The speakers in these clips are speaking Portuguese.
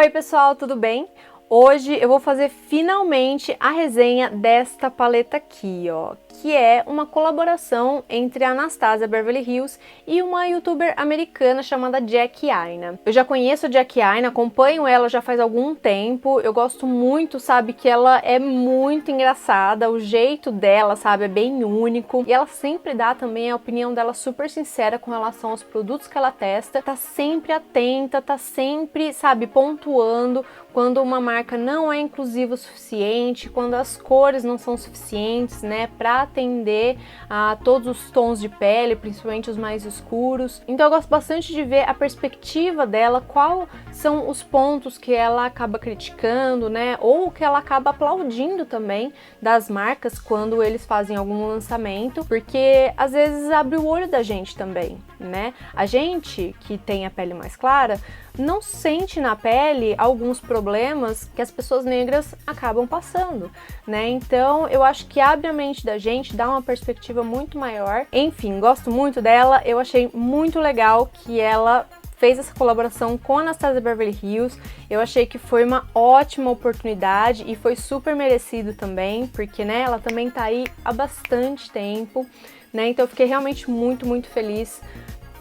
Oi pessoal, tudo bem? Hoje eu vou fazer finalmente a resenha desta paleta aqui, ó, que é uma colaboração entre a Anastasia Beverly Hills e uma youtuber americana chamada Jackie Aina. Eu já conheço a Jackie Aina, acompanho ela já faz algum tempo, eu gosto muito, sabe, que ela é muito engraçada, o jeito dela, sabe, é bem único, e ela sempre dá também a opinião dela super sincera com relação aos produtos que ela testa, tá sempre atenta, tá sempre, sabe, pontuando quando uma marca não é inclusiva o suficiente, quando as cores não são suficientes, né, para atender a todos os tons de pele, principalmente os mais escuros. Então eu gosto bastante de ver a perspectiva dela, quais são os pontos que ela acaba criticando, né, ou que ela acaba aplaudindo também das marcas quando eles fazem algum lançamento, porque às vezes abre o olho da gente também, né? A gente que tem a pele mais clara não sente na pele alguns problemas que as pessoas negras acabam passando, né? Então eu acho que abre a mente da gente, dá uma perspectiva muito maior. Enfim, gosto muito dela, eu achei muito legal que ela fez essa colaboração com a Anastasia Beverly Hills. Eu achei que foi uma ótima oportunidade e foi super merecido também, porque, né, ela também tá aí há bastante tempo, né? Então eu fiquei realmente muito feliz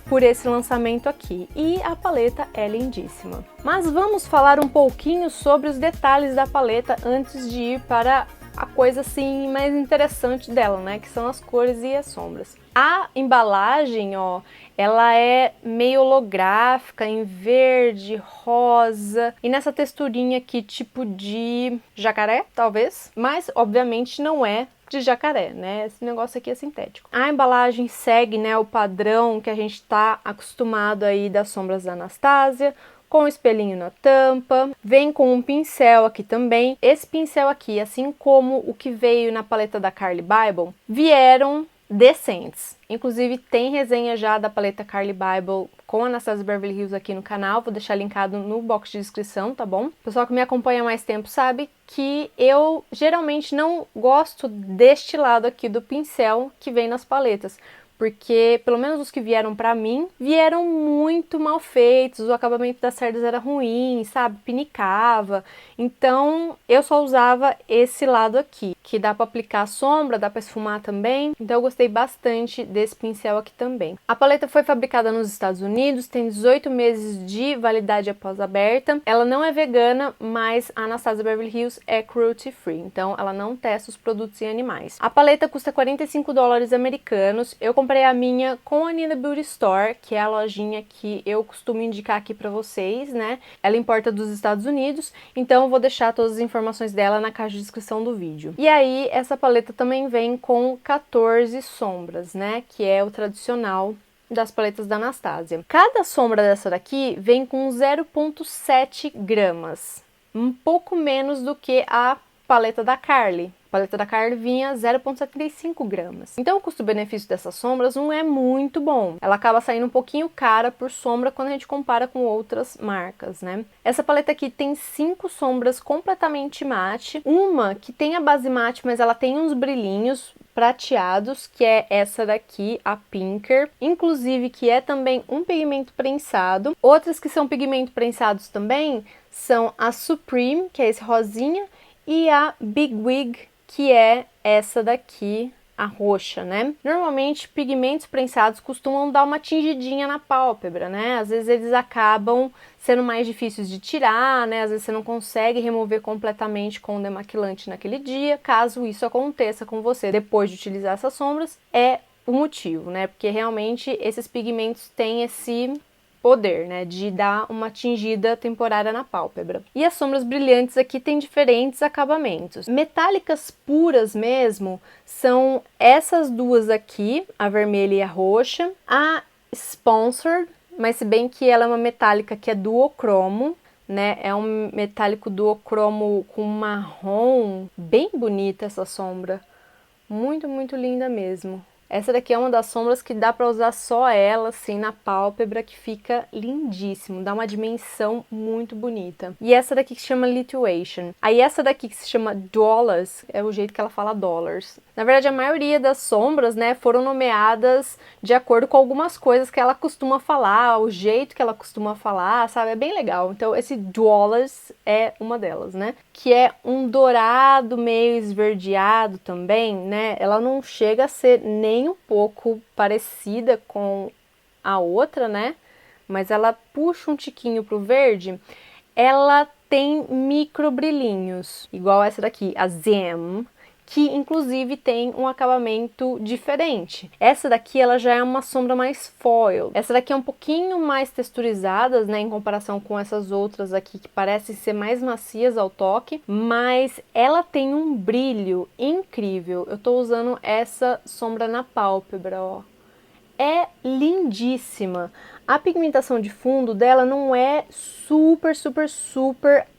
por esse lançamento aqui. E a paleta é lindíssima. Mas vamos falar um pouquinho sobre os detalhes da paleta antes de ir para a coisa assim mais interessante dela, né, que são as cores e as sombras. A embalagem, ó, ela é meio holográfica, em verde, rosa e nessa texturinha aqui tipo de jacaré, talvez, mas obviamente não é de jacaré, né? Esse negócio aqui é sintético. A embalagem segue, né, o padrão que a gente tá acostumado aí das sombras da Anastasia, com o espelhinho na tampa, vem com um pincel aqui também. Esse pincel aqui, assim como o que veio na paleta da Carli Bybel, vieram decentes. Inclusive tem resenha já da paleta Carli Bybel com a Anastasia Beverly Hills aqui no canal, vou deixar linkado no box de descrição, tá bom? O pessoal que me acompanha há mais tempo sabe que eu geralmente não gosto deste lado aqui do pincel que vem nas paletas, porque pelo menos os que vieram pra mim, vieram muito mal feitos, o acabamento das cerdas era ruim, sabe, pinicava, então eu só usava esse lado aqui, que dá pra aplicar sombra, dá pra esfumar também, então eu gostei bastante desse pincel aqui também. A paleta foi fabricada nos Estados Unidos, tem 18 meses de validade após aberta, ela não é vegana, mas a Anastasia Beverly Hills é cruelty free, então ela não testa os produtos em animais. A paleta custa $45 americanos, eu comprei a minha com a Nina Beauty Store, que é a lojinha que eu costumo indicar aqui pra vocês, né? Ela importa dos Estados Unidos, então eu vou deixar todas as informações dela na caixa de descrição do vídeo. E aí, essa paleta também vem com 14 sombras, né? Que é o tradicional das paletas da Anastasia. Cada sombra dessa daqui vem com 0,7 gramas, um pouco menos do que a paleta da Carli. A paleta da Carli vinha 0,75 gramas. Então o custo-benefício dessas sombras não é muito bom. Ela acaba saindo um pouquinho cara por sombra quando a gente compara com outras marcas, né? Essa paleta aqui tem 5 sombras completamente mate. Uma que tem a base mate, mas ela tem uns brilhinhos prateados, que é essa daqui, a Pinker. Inclusive que é também um pigmento prensado. Outras que são pigmento prensados também são a Supreme, que é esse rosinha, e a Big Wig, que é essa daqui, a roxa, né? Normalmente, pigmentos prensados costumam dar uma tingidinha na pálpebra, né? Às vezes eles acabam sendo mais difíceis de tirar, né? Às vezes você não consegue remover completamente com o demaquilante naquele dia. Caso isso aconteça com você depois de utilizar essas sombras, é o motivo, né? Porque realmente esses pigmentos têm esse poder, né, de dar uma tingida temporária na pálpebra. E as sombras brilhantes aqui têm diferentes acabamentos. Metálicas puras mesmo são essas duas aqui, a vermelha e a roxa. A Sponsored, mas se bem que ela é uma metálica que é duocromo, né, é um metálico duocromo com marrom, bem bonita essa sombra. Muito linda mesmo. Essa daqui é uma das sombras que dá pra usar só ela, assim, na pálpebra, que fica lindíssimo, dá uma dimensão muito bonita. E essa daqui que se chama Lituation. Aí essa daqui que se chama Dollars, é o jeito que ela fala dollars. Na verdade, a maioria das sombras, né, foram nomeadas de acordo com algumas coisas que ela costuma falar, o jeito que ela costuma falar, sabe? É bem legal. Então, esse Dollars é uma delas, né? Que é um dourado meio esverdeado também, né? Ela não chega a ser nem um pouco parecida com a outra, né? Mas ela puxa um tiquinho pro verde. Ela tem micro brilhinhos, igual essa daqui, a Zem, que inclusive tem um acabamento diferente. Essa daqui ela já é uma sombra mais foil. Essa daqui é um pouquinho mais texturizada, né, em comparação com essas outras aqui que parecem ser mais macias ao toque, mas ela tem um brilho incrível. Eu tô usando essa sombra na pálpebra, ó. É lindíssima. A pigmentação de fundo dela não é super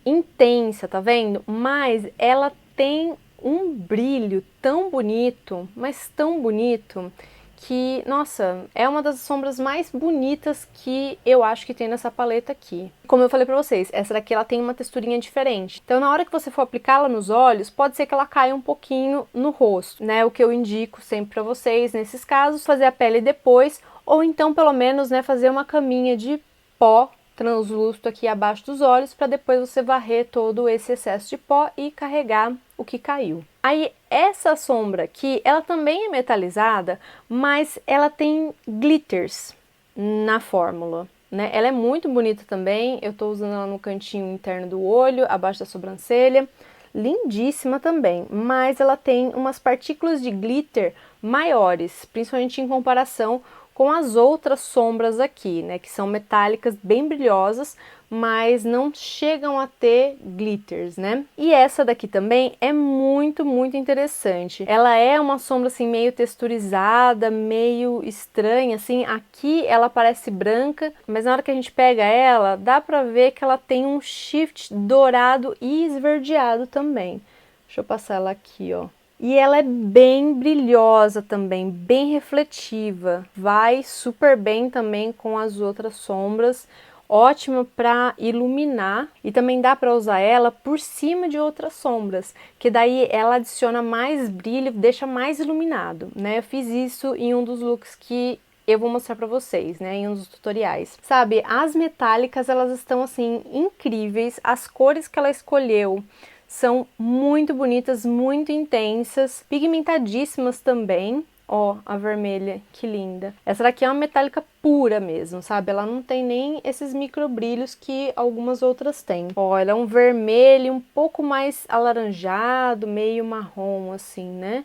intensa, tá vendo? Mas ela tem um brilho tão bonito, mas tão bonito, que, nossa, é uma das sombras mais bonitas que eu acho que tem nessa paleta aqui. Como eu falei pra vocês, essa daqui ela tem uma texturinha diferente. Então, na hora que você for aplicá-la nos olhos, pode ser que ela caia um pouquinho no rosto, né? O que eu indico sempre pra vocês, nesses casos, fazer a pele depois, ou então, pelo menos, né, fazer uma caminha de pó translúcido aqui abaixo dos olhos, para depois você varrer todo esse excesso de pó e carregar o que caiu. Aí, essa sombra aqui, ela também é metalizada, mas ela tem glitters na fórmula, né? Ela é muito bonita também, eu tô usando ela no cantinho interno do olho, abaixo da sobrancelha, lindíssima também, mas ela tem umas partículas de glitter maiores, principalmente em comparação com as outras sombras aqui, né, que são metálicas, bem brilhosas, mas não chegam a ter glitters, né? E essa daqui também é muito interessante. Ela é uma sombra assim meio texturizada, meio estranha, assim. Aqui ela parece branca, mas na hora que a gente pega ela, dá pra ver que ela tem um shift dourado e esverdeado também. Deixa eu passar ela aqui, ó. E ela é bem brilhosa também, bem refletiva. Vai super bem também com as outras sombras. Ótima para iluminar e também dá para usar ela por cima de outras sombras, que daí ela adiciona mais brilho, deixa mais iluminado, né? Eu fiz isso em um dos looks que eu vou mostrar pra vocês, né, em um dos tutoriais. Sabe, as metálicas, elas estão, assim, incríveis. As cores que ela escolheu são muito bonitas, muito intensas, pigmentadíssimas também. Ó, a vermelha, que linda. Essa daqui é uma metálica pura mesmo, sabe? Ela não tem nem esses micro brilhos que algumas outras têm. Ó, ela é um vermelho um pouco mais alaranjado, meio marrom, assim, né?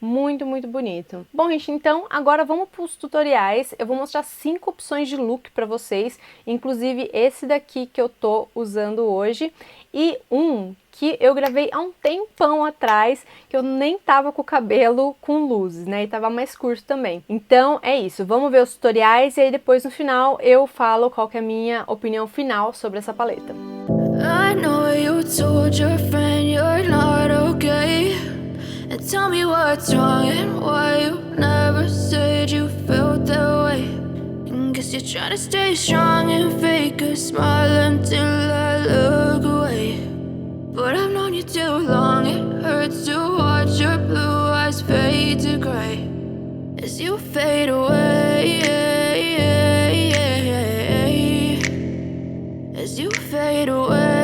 Muito bonito. Bom, gente, então agora vamos para os tutoriais. Eu vou mostrar 5 opções de look para vocês, inclusive esse daqui que eu tô usando hoje e um que eu gravei há um tempão atrás, que eu nem tava com o cabelo com luzes, né, e tava mais curto também. Então é isso, vamos ver os tutoriais e aí depois no final eu falo qual que é a minha opinião final sobre essa paleta. I know you told your friend you're not okay. And tell me what's wrong and why you never said you felt that way. And guess you're trying to stay strong and fake a smile until I look away. But I've known you too long, it hurts to watch your blue eyes fade to gray as you fade away, as you fade away.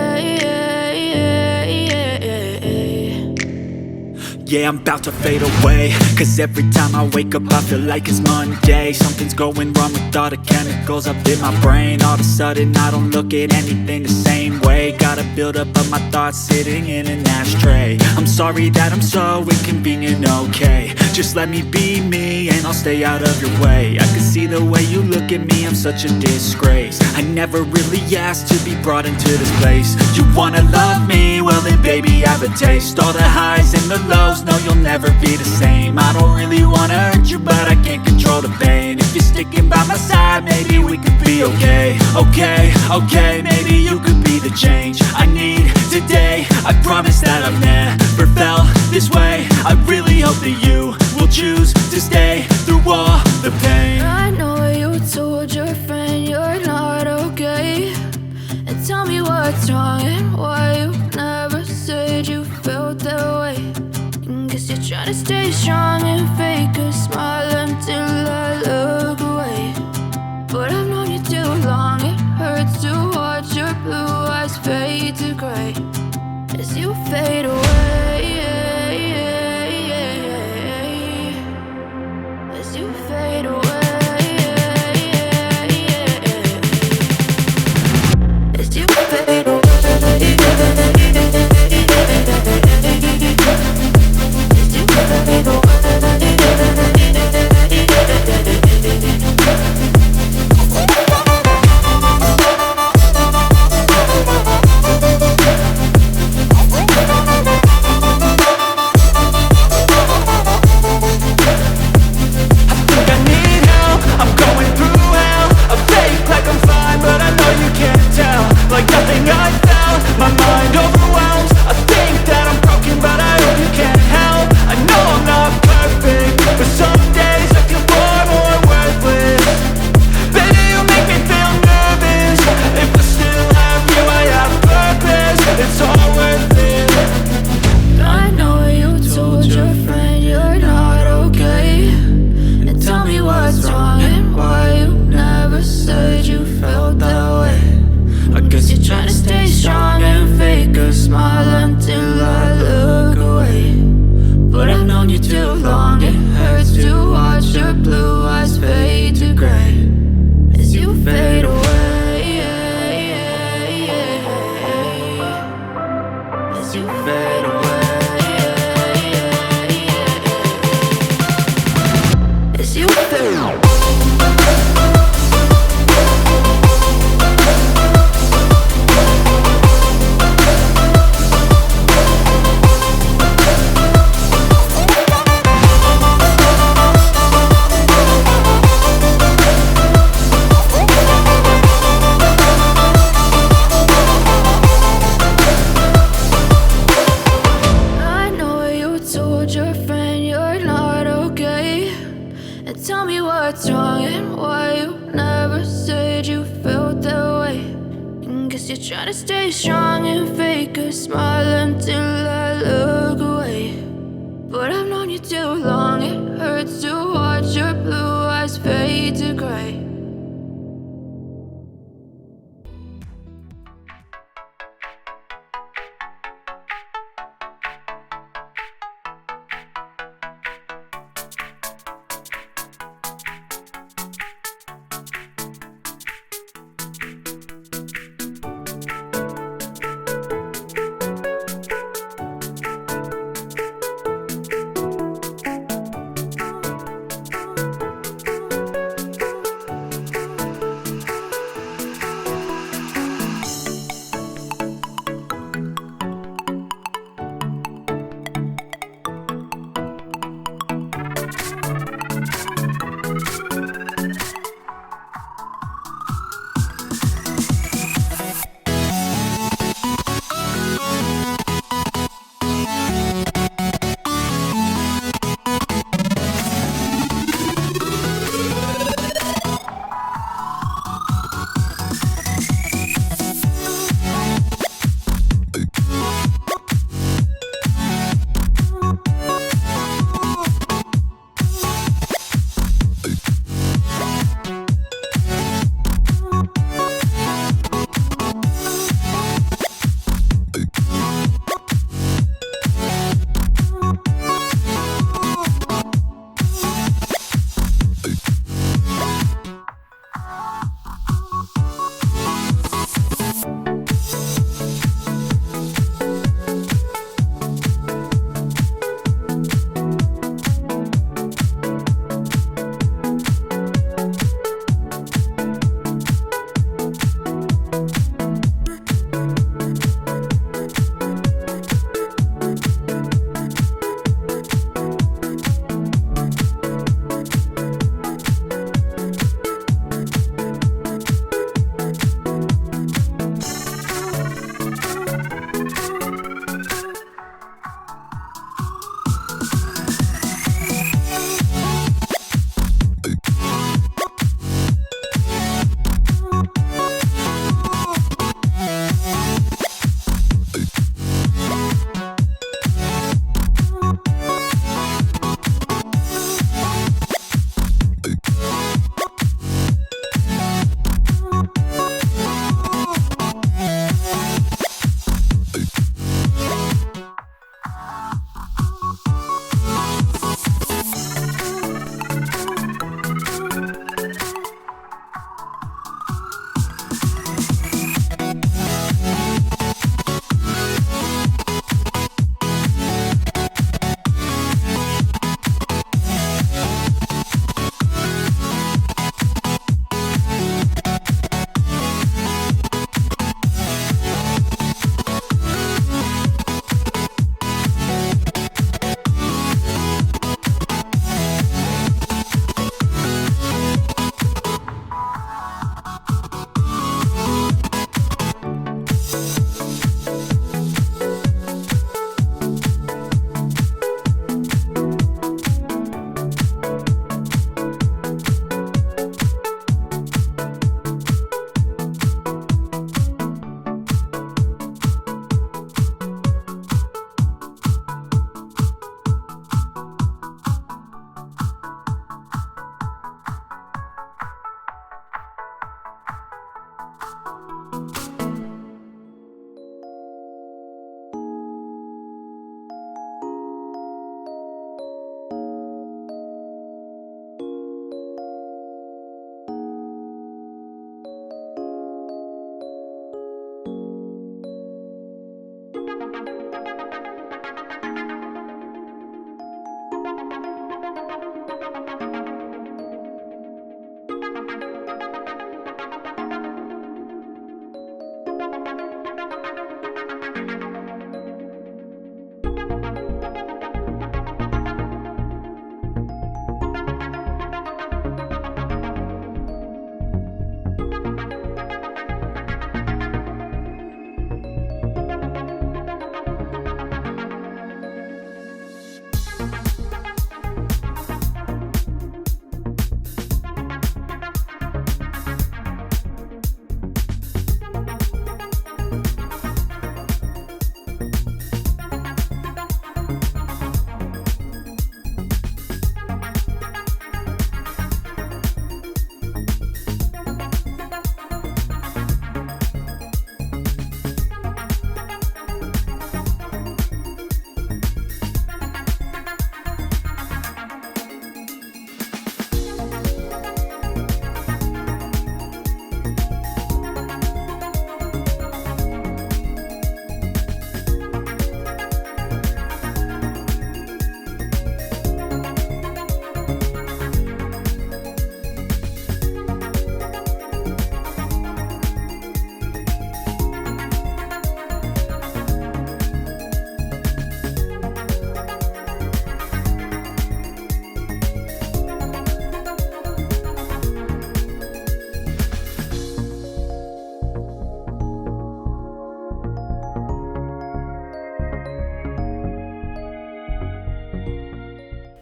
Yeah, I'm about to fade away, cause every time I wake up I feel like it's Monday. Something's going wrong with all the chemicals up in my brain. All of a sudden I don't look at anything the same way. Got a buildup of my thoughts sitting in an ashtray. I'm sorry that I'm so inconvenient, okay. Just let me be me and I'll stay out of your way. I can see the way you look at me, I'm such a disgrace. I never really asked to be brought into this place. You wanna love me? Well then baby I have a taste. All the highs and the lows, no you'll never be the same. I don't really wanna hurt you but I can't control the pain. If you're sticking by my side maybe we could be okay. Okay, maybe you could be the change I need today. I promise that I've never felt this way. I really hope that you will choose to stay. stay strong and fake a smile until I look away. But I've known you too long, it hurts to watch your blue eyes fade to gray as you fade away. As you fade away. As you fade away. Like nothing I found, my mind overwhelms. I think that I'm broken, but I hope you can't help. I know I'm not perfect, but some days I feel far more worthless. Baby, you make me feel nervous. If I still have you, I have purpose. It's all worth it. I know you told your friend you're not okay, and tell me what's wrong and why you never said you felt that way. I guess you're trying to stay strong and fake a smile until I look away. But I've known you too long, it hurts to watch your blue eyes fade to gray as you fade away. As you fade away. As you fade away. Tell me what's wrong and why you never said you felt that way. And guess you're trying to stay strong and fake a smile until I look away. But I've known you too long, it hurts to watch your blue eyes fade to gray.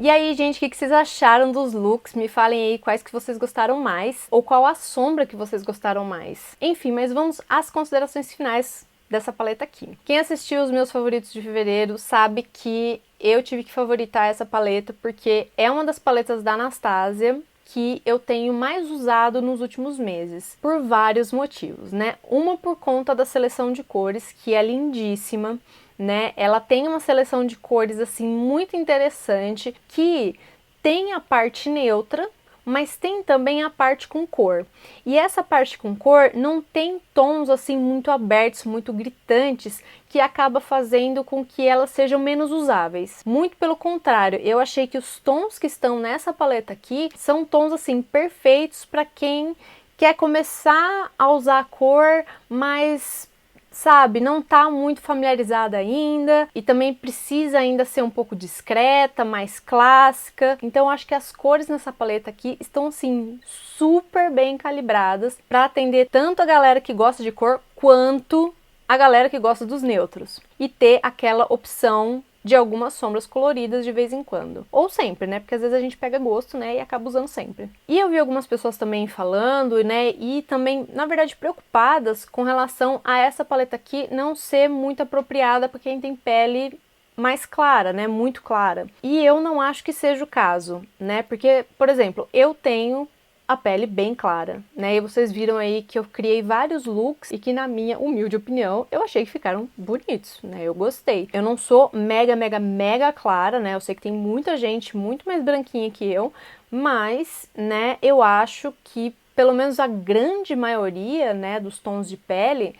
E aí, gente, o que vocês acharam dos looks? Me falem aí quais que vocês gostaram mais, ou qual a sombra que vocês gostaram mais. Enfim, mas vamos às considerações finais dessa paleta aqui. Quem assistiu os meus favoritos de fevereiro sabe que eu tive que favoritar essa paleta porque é uma das paletas da Anastasia que eu tenho mais usado nos últimos meses, por vários motivos, né? Uma por conta da seleção de cores, que é lindíssima, né? Ela tem uma seleção de cores, assim, muito interessante, que tem a parte neutra, mas tem também a parte com cor. E essa parte com cor não tem tons assim muito abertos, muito gritantes, que acaba fazendo com que elas sejam menos usáveis. Muito pelo contrário, eu achei que os tons que estão nessa paleta aqui são tons assim perfeitos para quem quer começar a usar a cor, mas sabe, não tá muito familiarizada ainda e também precisa ainda ser um pouco discreta, mais clássica. Então acho que as cores nessa paleta aqui estão assim super bem calibradas para atender tanto a galera que gosta de cor quanto a galera que gosta dos neutros e ter aquela opção de algumas sombras coloridas de vez em quando. Ou sempre, né? Porque às vezes a gente pega gosto, né? E acaba usando sempre. E eu vi algumas pessoas também falando, né? E também, na verdade, preocupadas com relação a essa paleta aqui não ser muito apropriada para quem tem pele mais clara, né? Muito clara. E eu não acho que seja o caso, né? Porque, por exemplo, eu tenho a pele bem clara, né? E vocês viram aí que eu criei vários looks e que, na minha humilde opinião, eu achei que ficaram bonitos, né? Eu gostei. Eu não sou mega clara, né? Eu sei que tem muita gente muito mais branquinha que eu, mas, né, eu acho que pelo menos a grande maioria, né, dos tons de pele,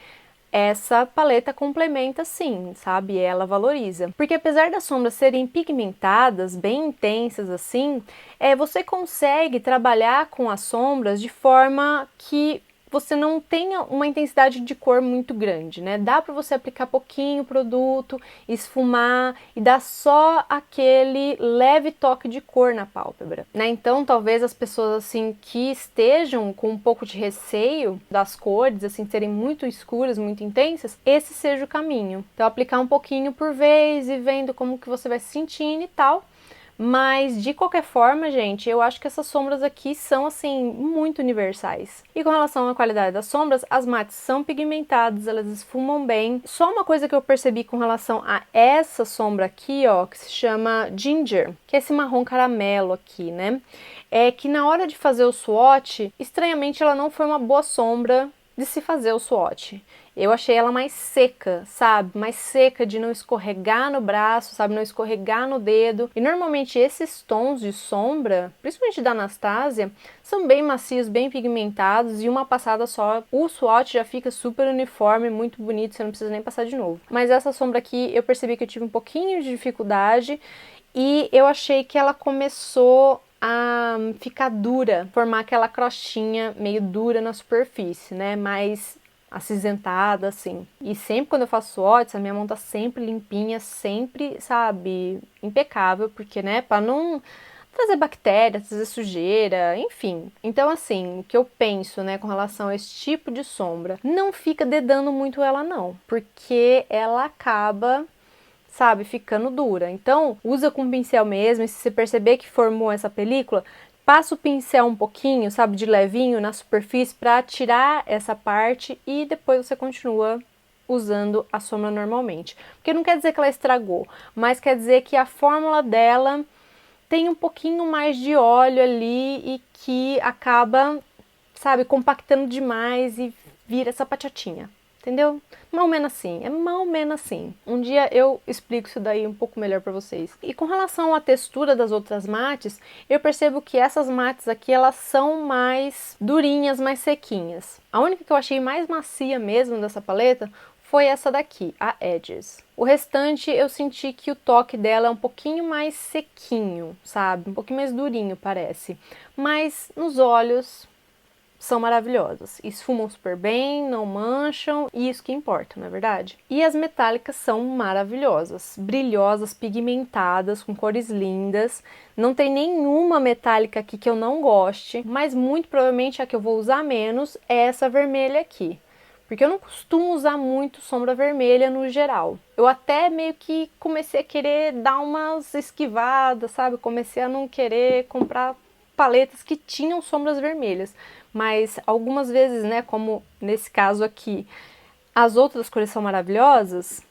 essa paleta complementa sim, sabe? Ela valoriza. Porque apesar das sombras serem pigmentadas, bem intensas assim, você consegue trabalhar com as sombras de forma que você não tenha uma intensidade de cor muito grande, né? Dá para você aplicar pouquinho produto, esfumar e dar só aquele leve toque de cor na pálpebra, né? Então, talvez as pessoas assim que estejam com um pouco de receio das cores, assim, serem muito escuras, muito intensas, esse seja o caminho. Então, aplicar um pouquinho por vez e vendo como que você vai se sentindo e tal. Mas, de qualquer forma, gente, eu acho que essas sombras aqui são, assim, muito universais. E com relação à qualidade das sombras, as mates são pigmentadas, elas esfumam bem. Só uma coisa que eu percebi com relação a essa sombra aqui, ó, que se chama Ginger, que é esse marrom caramelo aqui, né? É que na hora de fazer o swatch, estranhamente ela não foi uma boa sombra de se fazer o swatch. Eu achei ela mais seca, sabe? Mais seca de não escorregar no braço, sabe? Não escorregar no dedo. E normalmente esses tons de sombra, principalmente da Anastasia, são bem macios, bem pigmentados e uma passada só, o swatch já fica super uniforme, muito bonito, você não precisa nem passar de novo. Mas essa sombra aqui eu percebi que eu tive um pouquinho de dificuldade e eu achei que ela começou a ficar dura, formar aquela crostinha meio dura na superfície, né? Mais acinzentada, assim. E sempre quando eu faço swatch, a minha mão tá sempre limpinha, sempre, sabe, impecável, porque, né, pra não trazer bactéria, trazer sujeira, enfim. Então, assim, o que eu penso, né, com relação a esse tipo de sombra, não fica dedando muito ela, não, porque ela acaba, sabe, ficando dura. Então, usa com pincel mesmo, e se você perceber que formou essa película, passa o pincel um pouquinho, sabe, de levinho na superfície para tirar essa parte e depois você continua usando a sombra normalmente. Porque não quer dizer que ela estragou, mas quer dizer que a fórmula dela tem um pouquinho mais de óleo ali e que acaba, sabe, compactando demais e vira essa pachotinha. Entendeu? Mais ou menos assim, é mais ou menos assim. Um dia eu explico isso daí um pouco melhor pra vocês. E com relação à textura das outras mates, eu percebo que essas mates aqui, elas são mais durinhas, mais sequinhas. A única que eu achei mais macia mesmo dessa paleta foi essa daqui, a Edges. O restante eu senti que o toque dela é um pouquinho mais sequinho, sabe? Um pouquinho mais durinho, parece. Mas nos olhos são maravilhosas, esfumam super bem, não mancham, e isso que importa, não é verdade? E as metálicas são maravilhosas, brilhosas, pigmentadas, com cores lindas, não tem nenhuma metálica aqui que eu não goste, mas muito provavelmente a que eu vou usar menos é essa vermelha aqui, porque eu não costumo usar muito sombra vermelha no geral. Eu até meio que comecei a querer dar umas esquivadas, sabe? Comecei a não querer comprar paletas que tinham sombras vermelhas, mas algumas vezes, né, como nesse caso aqui, as outras cores são maravilhosas,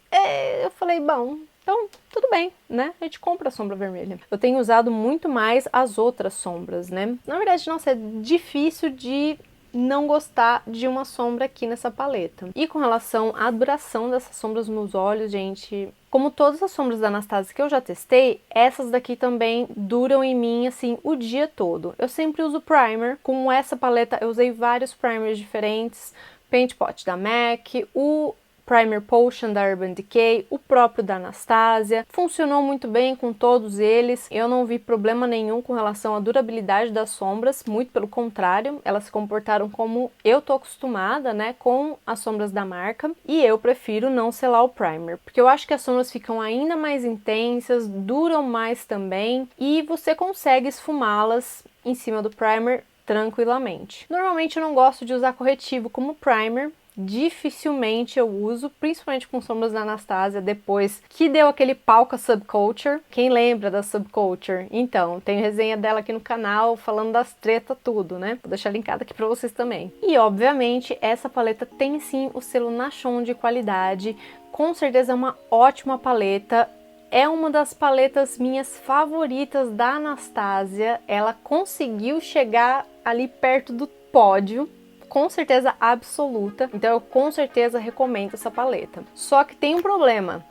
eu falei, bom, então tudo bem, né? A gente compra a sombra vermelha. Eu tenho usado muito mais as outras sombras, né? Na verdade, nossa, é difícil de não gostar de uma sombra aqui nessa paleta. E com relação à duração dessas sombras nos olhos, gente, como todas as sombras da Anastasia que eu já testei, essas daqui também duram em mim, assim, o dia todo. Eu sempre uso primer. Com essa paleta eu usei vários primers diferentes, Paint Pot da MAC, o Primer Potion da Urban Decay, o próprio da Anastasia. Funcionou muito bem com todos eles. Eu não vi problema nenhum com relação à durabilidade das sombras, muito pelo contrário, elas se comportaram como eu tô acostumada, né, com as sombras da marca. E eu prefiro não selar o primer, porque eu acho que as sombras ficam ainda mais intensas, duram mais também, e você consegue esfumá-las em cima do primer tranquilamente. Normalmente eu não gosto de usar corretivo como primer, dificilmente eu uso, principalmente com sombras da Anastasia, depois que deu aquele pau com a Subculture. Quem lembra da Subculture? Então, tem resenha dela aqui no canal, falando das tretas tudo, né? Vou deixar linkado aqui pra vocês também. E, obviamente, essa paleta tem sim o selo Nashon de qualidade, com certeza é uma ótima paleta. É uma das paletas minhas favoritas da Anastasia, ela conseguiu chegar ali perto do pódio, com certeza absoluta, então eu com certeza recomendo essa paleta. Só que tem um problema,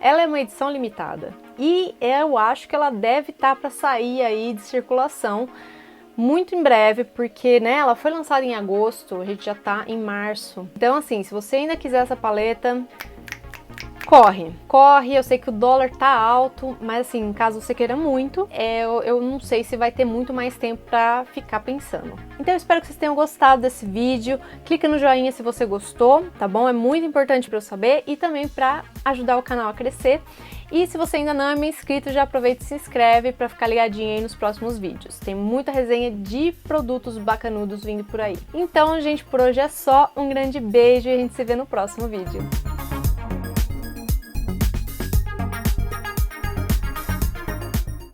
ela é uma edição limitada e eu acho que ela deve estar para sair aí de circulação muito em breve, porque, né, ela foi lançada em agosto, a gente já tá em março. Então, assim, se você ainda quiser essa paleta, corre, eu sei que o dólar tá alto, mas assim, caso você queira muito, eu não sei se vai ter muito mais tempo pra ficar pensando. Então eu espero que vocês tenham gostado desse vídeo, clica no joinha se você gostou, tá bom? É muito importante pra eu saber e também pra ajudar o canal a crescer. E se você ainda não é meu inscrito, já aproveita e se inscreve pra ficar ligadinho aí nos próximos vídeos. Tem muita resenha de produtos bacanudos vindo por aí. Então, gente, por hoje é só. Um grande beijo e a gente se vê no próximo vídeo.